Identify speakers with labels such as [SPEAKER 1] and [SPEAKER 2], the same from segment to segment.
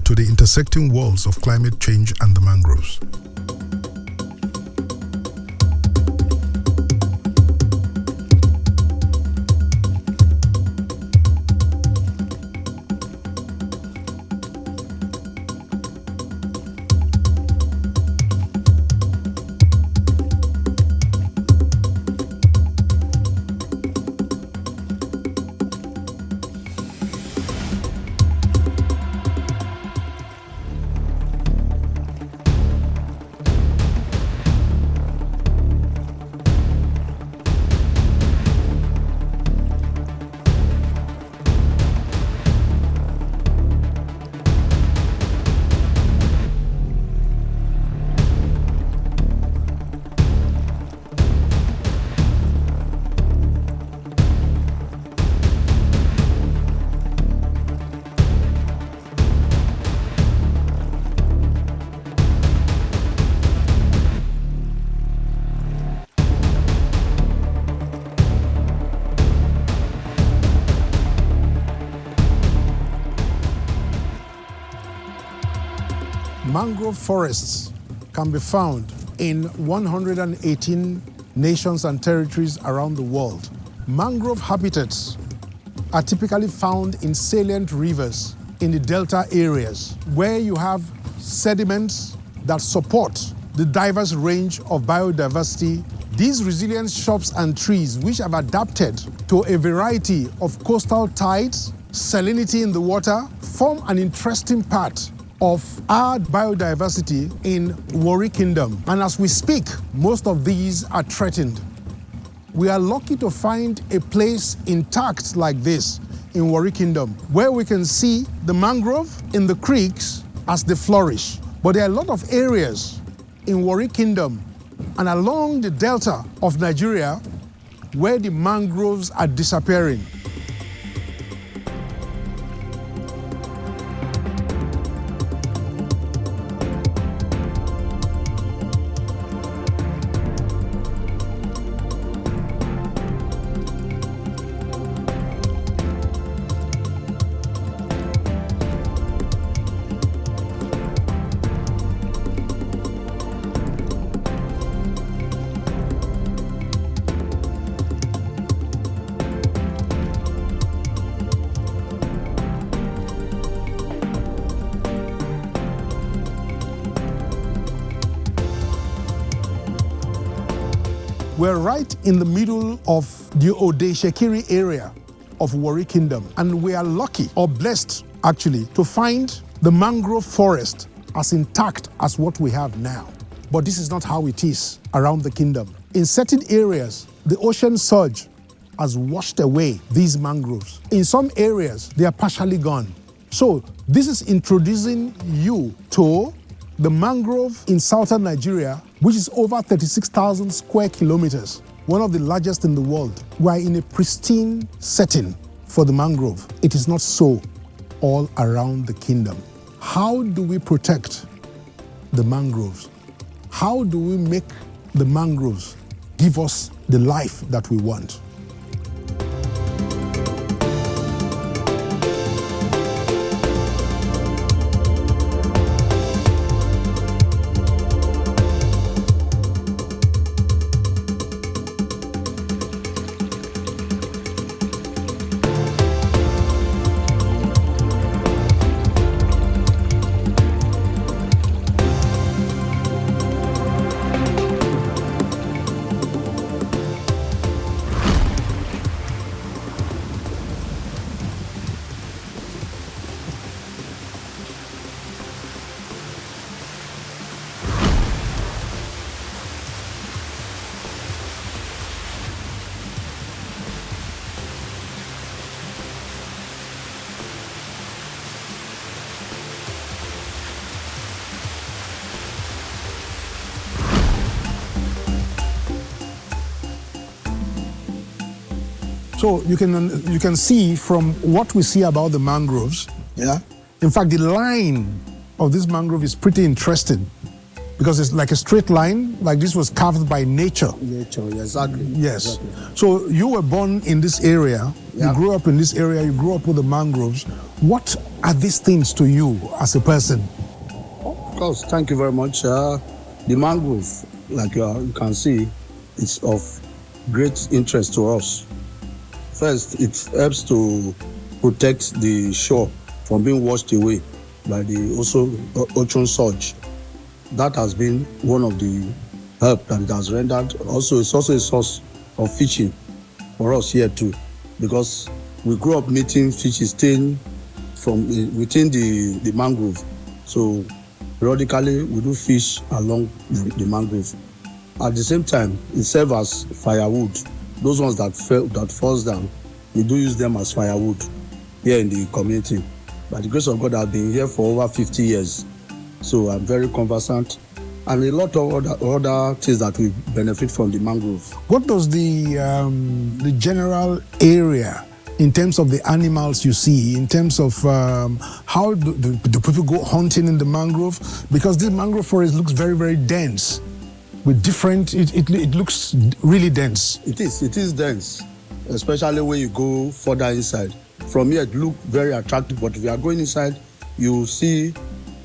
[SPEAKER 1] to the intersecting worlds of climate change and the mangroves. Mangrove forests can be found in 118 nations and territories around the world. Mangrove habitats are typically found in salient rivers in the delta areas where you have sediments that support the diverse range of biodiversity. These resilient shrubs and trees, which have adapted to a variety of coastal tides, salinity in the water, form an interesting part of our biodiversity in Warri Kingdom. And as we speak, most of these are threatened. We are lucky to find a place intact like this in Warri Kingdom, where we can see the mangrove in the creeks as they flourish. But there are a lot of areas in Warri Kingdom and along the delta of Nigeria where the mangroves are disappearing. We're right in the middle of the Odeshekiri area of Warri Kingdom, and we are lucky, or blessed actually, to find the mangrove forest as intact as what we have now. But this is not how it is around the kingdom. In certain areas, the ocean surge has washed away these mangroves. In some areas, they are partially gone. So this is introducing you to the mangrove in southern Nigeria, which is over 36,000 square kilometers, one of the largest in the world. We are in a pristine setting for the mangrove. It is not so all around the kingdom. How do we protect the mangroves? How do we make the mangroves give us the life that we want? So you can see from what we see about the mangroves. Yeah. In fact, the line of this mangrove is pretty interesting. because it's like a straight line, like this was carved by nature.
[SPEAKER 2] Nature, exactly.
[SPEAKER 1] Yes.
[SPEAKER 2] Exactly.
[SPEAKER 1] So you were born in this area,
[SPEAKER 2] Yeah.
[SPEAKER 1] you grew up in this area, you grew up with the mangroves. What are these things to you as a person?
[SPEAKER 2] Of course, thank you very much. The mangrove, like you can see, is of great interest to us. First, it helps to protect the shore from being washed away by the ocean surge. That has been one of the help that it has rendered. Also, it's also a source of fishing for us here too, because we grew up meeting fishes staying from within the mangrove. So periodically we do fish along the mangrove. At the same time, it serves as firewood. Those ones that falls down, we do use them as firewood here in the community. By the grace of God, I've been here for over 50 years. So I'm very conversant, and a lot of other things that we benefit from the mangrove.
[SPEAKER 1] What does the general area, in terms of the animals you see, in terms of how do people go hunting in the mangrove? Because this mangrove forest looks very, very dense, with different, it looks really dense.
[SPEAKER 2] It is dense, especially when you go further inside. From here, it looks very attractive, but if you are going inside, you see,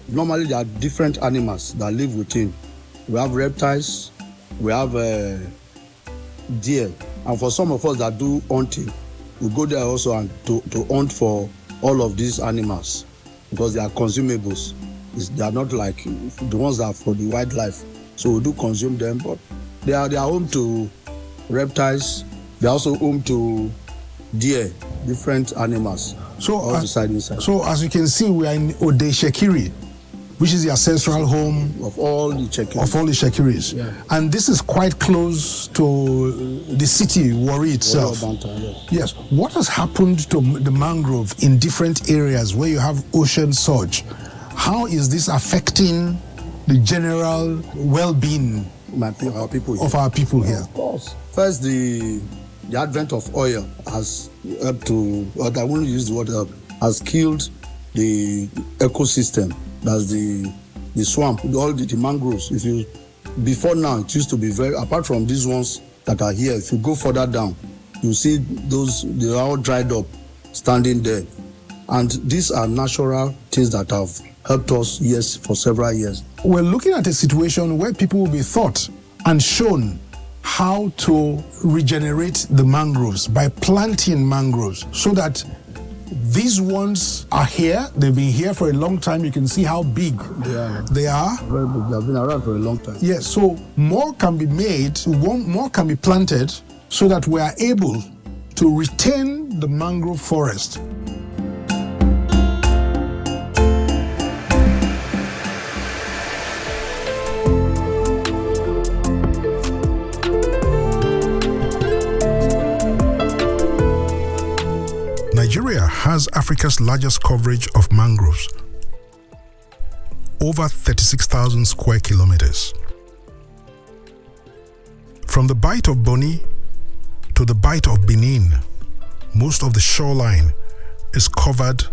[SPEAKER 2] normally there are different animals that live within. We have reptiles, we have deer, and for some of us that do hunting, we go there also and to hunt for all of these animals, because they are consumables. They are not like the ones that are for the wildlife. So we do consume them, but they are home to reptiles. They are also home to deer, different animals. So inside.
[SPEAKER 1] So as you can see, we are in Ode Shekiri, which is the ancestral home
[SPEAKER 2] of all the
[SPEAKER 1] Shekiris.
[SPEAKER 2] Yeah.
[SPEAKER 1] And this is quite close to the city, Warri itself. Yes. What has happened to the mangrove in different areas where you have ocean surge? How is this affecting the general well-being
[SPEAKER 2] of our
[SPEAKER 1] people here?
[SPEAKER 2] Of course. First, the advent of oil has helped to, I won't use the word help, has killed the ecosystem. That's the swamp, all the mangroves. Before now, it used to be very, apart from these ones that are here, if you go further down, you see they are all dried up, standing there. And these are natural things that have helped us, yes, for several years.
[SPEAKER 1] We're looking at a situation where people will be taught and shown how to regenerate the mangroves by planting mangroves, so that these ones are here. They've been here for a long time. You can see how big they are.
[SPEAKER 2] Very big. They've been around for a long time.
[SPEAKER 1] Yes, so more can be made, more can be planted, so that we are able to retain the mangrove forest. Nigeria has Africa's largest coverage of mangroves, over 36,000 square kilometers. From the Bight of Bonny to the Bight of Benin, most of the shoreline is covered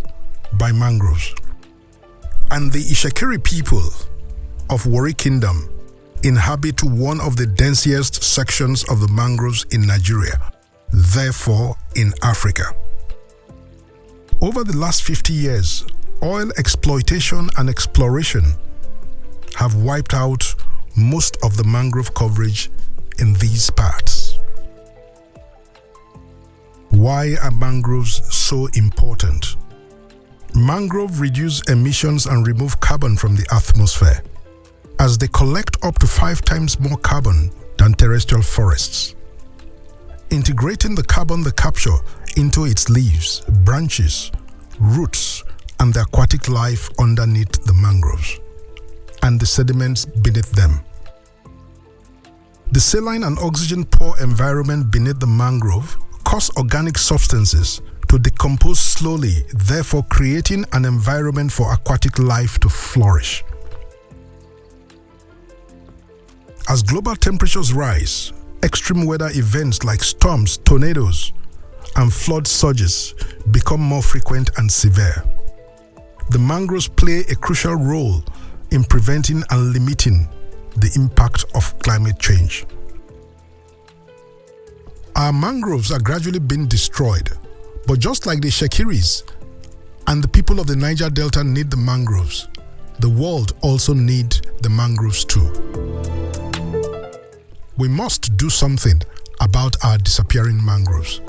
[SPEAKER 1] by mangroves. And the Ishekiri people of Warri Kingdom inhabit one of the densest sections of the mangroves in Nigeria, therefore in Africa. Over the last 50 years, oil exploitation and exploration have wiped out most of the mangrove coverage in these parts. Why are mangroves so important? Mangroves reduce emissions and remove carbon from the atmosphere, as they collect up to 5 times more carbon than terrestrial forests. Integrating the carbon they capture into its leaves, branches, roots, and the aquatic life underneath the mangroves, and the sediments beneath them. The saline and oxygen-poor environment beneath the mangrove cause organic substances to decompose slowly, therefore creating an environment for aquatic life to flourish. As global temperatures rise, extreme weather events like storms, tornadoes, and flood surges become more frequent and severe. The mangroves play a crucial role in preventing and limiting the impact of climate change. Our mangroves are gradually being destroyed, but just like the Shekiris and the people of the Niger Delta need the mangroves, the world also needs the mangroves too. We must do something about our disappearing mangroves.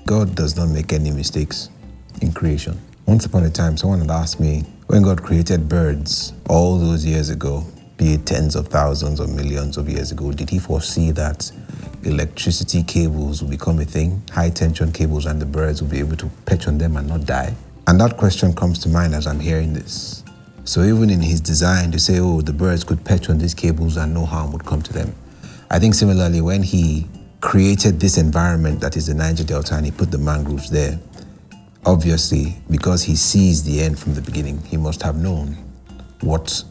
[SPEAKER 3] God does not make any mistakes in creation. Once upon a time, someone had asked me, when God created birds all those years ago, be it tens of thousands or millions of years ago, did he foresee that electricity cables will become a thing, high tension cables, and the birds will be able to perch on them and not die? And that question comes to mind as I'm hearing this. So even in his design to say, oh, the birds could perch on these cables and no harm would come to them. I think similarly, when he created this environment that is the Niger Delta and he put the mangroves there, obviously, because he sees the end from the beginning, he must have known what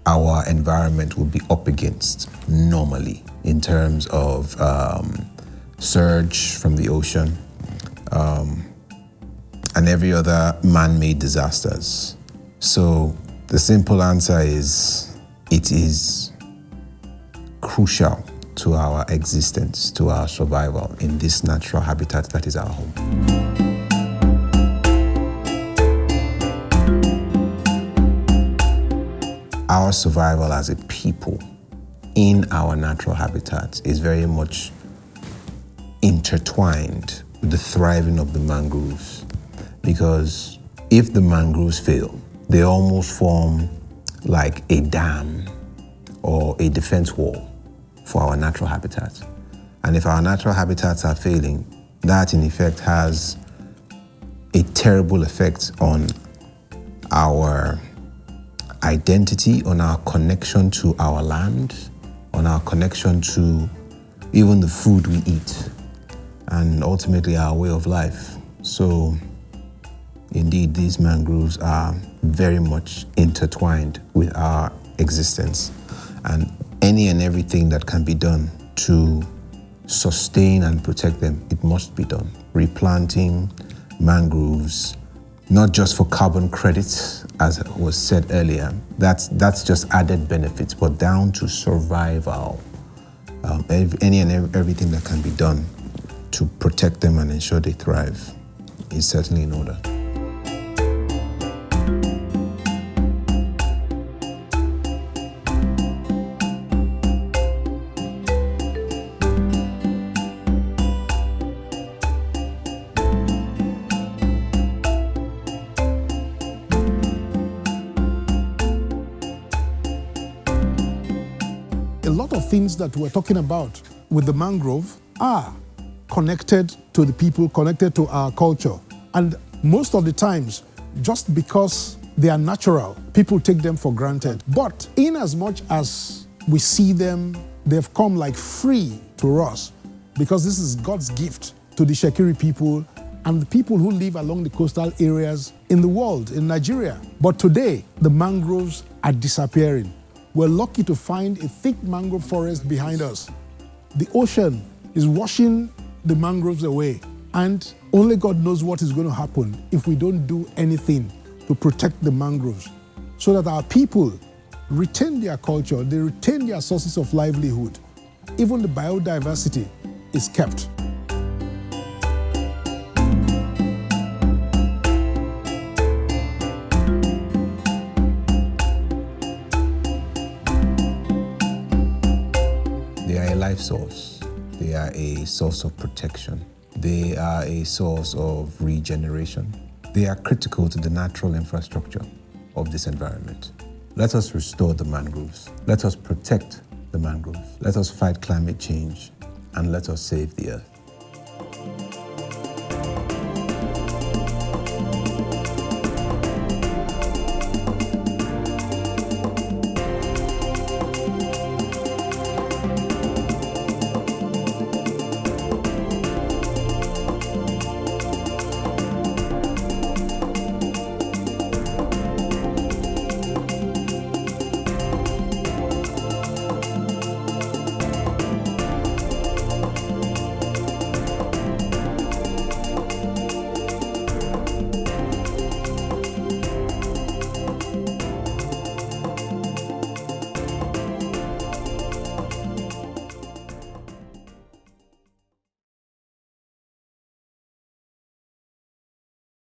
[SPEAKER 3] our environment would be up against normally in terms of surge from the ocean and every other man-made disasters. So the simple answer is, it is crucial to our existence, to our survival in this natural habitat that is our home. Our survival as a people in our natural habitats is very much intertwined with the thriving of the mangroves, because if the mangroves fail, they almost form like a dam or a defense wall for our natural habitats. And if our natural habitats are failing, that in effect has a terrible effect on our identity, on our connection to our land, on our connection to even the food we eat, and ultimately our way of life. So indeed, these mangroves are very much intertwined with our existence, and any and everything that can be done to sustain and protect them, it must be done. Replanting mangroves, not just for carbon credits, as was said earlier, that's just added benefits, but down to survival. Any and everything that can be done to protect them and ensure they thrive is certainly in order.
[SPEAKER 1] A lot of things that we're talking about with the mangrove are connected to the people, connected to our culture. And most of the times, just because they are natural, people take them for granted. But in as much as we see them, they've come like free to us, because this is God's gift to the Shekiri people and the people who live along the coastal areas in the world, in Nigeria. But today, the mangroves are disappearing. We're lucky to find a thick mangrove forest behind us. The ocean is washing the mangroves away, and only God knows what is going to happen if we don't do anything to protect the mangroves, so that our people retain their culture, they retain their sources of livelihood. Even the biodiversity is kept.
[SPEAKER 3] They are a life source. They are a source of protection. They are a source of regeneration. They are critical to the natural infrastructure of this environment. Let us restore the mangroves. Let us protect the mangroves. Let us fight climate change, and let us save the earth.